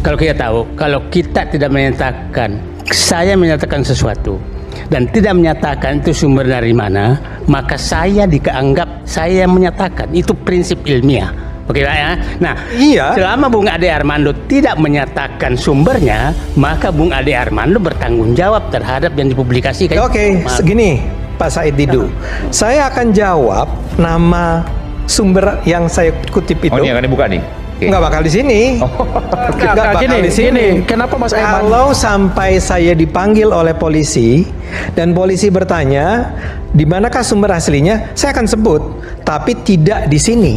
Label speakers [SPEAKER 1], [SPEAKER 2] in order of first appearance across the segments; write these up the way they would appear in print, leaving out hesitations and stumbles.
[SPEAKER 1] kalau kita tahu, kalau kita tidak menyatakan, saya menyatakan sesuatu dan tidak menyatakan itu sumber dari mana, maka saya dianggap saya yang menyatakan. Itu prinsip ilmiah. Oke Pak ya. Nah,
[SPEAKER 2] Iya.
[SPEAKER 1] selama Bung Ade Armando tidak menyatakan sumbernya, maka Bung Ade Armando bertanggung jawab terhadap yang dipublikasikan.
[SPEAKER 2] Oke, segini Pak Said Didu. Saya akan jawab nama sumber yang saya kutip itu.
[SPEAKER 3] Oh, ini akan dibuka nih. Oke.
[SPEAKER 2] Nggak bakal di sini. Nggak bakal
[SPEAKER 4] gini,
[SPEAKER 2] di sini.
[SPEAKER 4] kenapa Mas Aiman?
[SPEAKER 2] Kalau sampai saya dipanggil oleh polisi dan polisi bertanya di manakah sumber aslinya, saya akan sebut, tapi tidak di sini.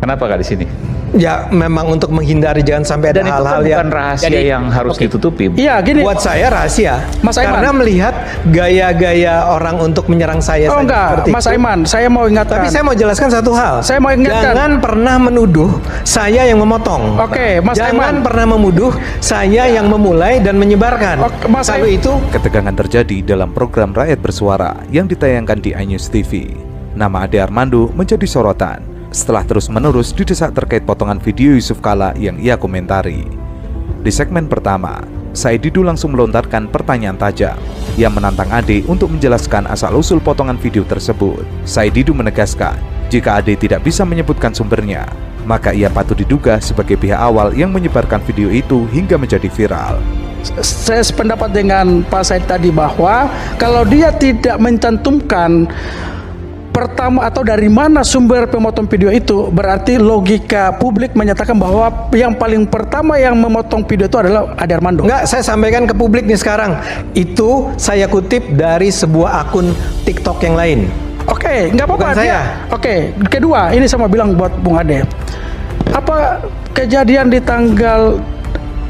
[SPEAKER 3] Kenapa nggak di sini?
[SPEAKER 2] Ya memang untuk menghindari jangan sampai ada
[SPEAKER 3] Dan itu kan
[SPEAKER 2] hal-hal yang
[SPEAKER 3] bukan rahasia
[SPEAKER 1] Jadi,
[SPEAKER 3] yang harus ditutupi.
[SPEAKER 4] Iya, gini.
[SPEAKER 2] buat saya rahasia.
[SPEAKER 4] Mas Aiman.
[SPEAKER 2] Karena melihat gaya-gaya orang untuk menyerang saya.
[SPEAKER 4] Oh
[SPEAKER 2] saja
[SPEAKER 4] enggak,
[SPEAKER 2] seperti
[SPEAKER 4] Mas
[SPEAKER 2] itu.
[SPEAKER 4] Aiman, saya mau ingatkan.
[SPEAKER 2] Tapi saya mau jelaskan satu hal.
[SPEAKER 4] Saya mau ingatkan.
[SPEAKER 2] Jangan pernah menuduh saya yang memotong.
[SPEAKER 4] Oke, Mas
[SPEAKER 2] Jangan
[SPEAKER 4] Aiman.
[SPEAKER 2] pernah menuduh saya yang memulai dan menyebarkan.
[SPEAKER 4] Oke, Mas
[SPEAKER 2] Kalau
[SPEAKER 4] Aiman.
[SPEAKER 2] itu
[SPEAKER 5] Ketegangan terjadi dalam program Rakyat Bersuara yang ditayangkan di iNews TV. Nama Ade Armando menjadi sorotan setelah terus-menerus didesak terkait potongan video Yusuf Kala yang ia komentari. Di segmen pertama, Said Didu langsung melontarkan pertanyaan tajam. Ia menantang Ade untuk menjelaskan asal-usul potongan video tersebut. Said Didu menegaskan, jika Ade tidak bisa menyebutkan sumbernya, maka ia patut diduga sebagai pihak awal yang menyebarkan video itu hingga menjadi viral.
[SPEAKER 4] Saya sependapat dengan Pak Said tadi bahwa kalau dia tidak mencantumkan pertama atau dari mana sumber pemotong video itu, berarti logika publik menyatakan bahwa yang paling pertama yang memotong video itu adalah Ade Armando.
[SPEAKER 2] enggak, saya sampaikan ke publik nih sekarang. Itu saya kutip dari sebuah akun TikTok yang lain.
[SPEAKER 4] Oke, nggak apa-apa.
[SPEAKER 2] Bukan saya.
[SPEAKER 4] Oke, kedua, ini saya mau bilang buat Bung Ade. Apa kejadian di tanggal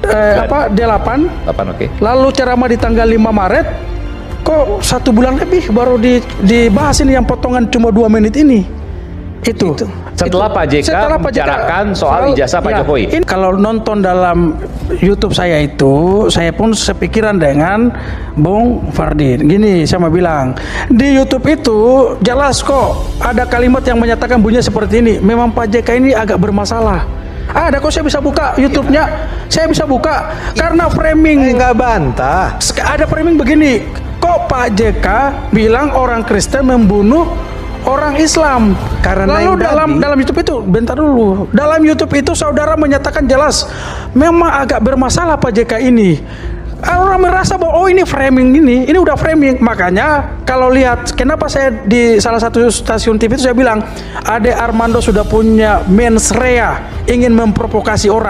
[SPEAKER 4] 8,
[SPEAKER 3] 8, oke.
[SPEAKER 4] lalu ceramah di tanggal 5 Maret, kok 1 bulan lebih baru dibahas ini yang potongan cuma 2 menit ini. Itu.
[SPEAKER 3] Setelah Pak JK membicarakan soal ijazah Pak Jokowi.
[SPEAKER 4] Ini kalau nonton dalam YouTube saya itu, saya pun sepikiran dengan Bung Fardin. Gini, saya mau bilang, di YouTube itu jelas kok ada kalimat yang menyatakan bunyinya seperti ini. Memang Pak JK ini agak bermasalah. Ada kok, saya bisa buka YouTube-nya. Saya bisa buka karena framing.
[SPEAKER 2] Enggak bantah.
[SPEAKER 4] Ada framing begini. Kok Pak JK bilang orang Kristen membunuh orang Islam?
[SPEAKER 2] Karena
[SPEAKER 4] lalu
[SPEAKER 2] yang
[SPEAKER 4] dalam YouTube itu, bentar dulu. Dalam YouTube itu saudara menyatakan jelas memang agak bermasalah Pak JK ini. Orang merasa bahwa oh ini framing, ini udah framing. Makanya kalau lihat kenapa saya di salah satu stasiun TV itu saya bilang Ade Armando sudah punya mens rea, ingin memprovokasi orang.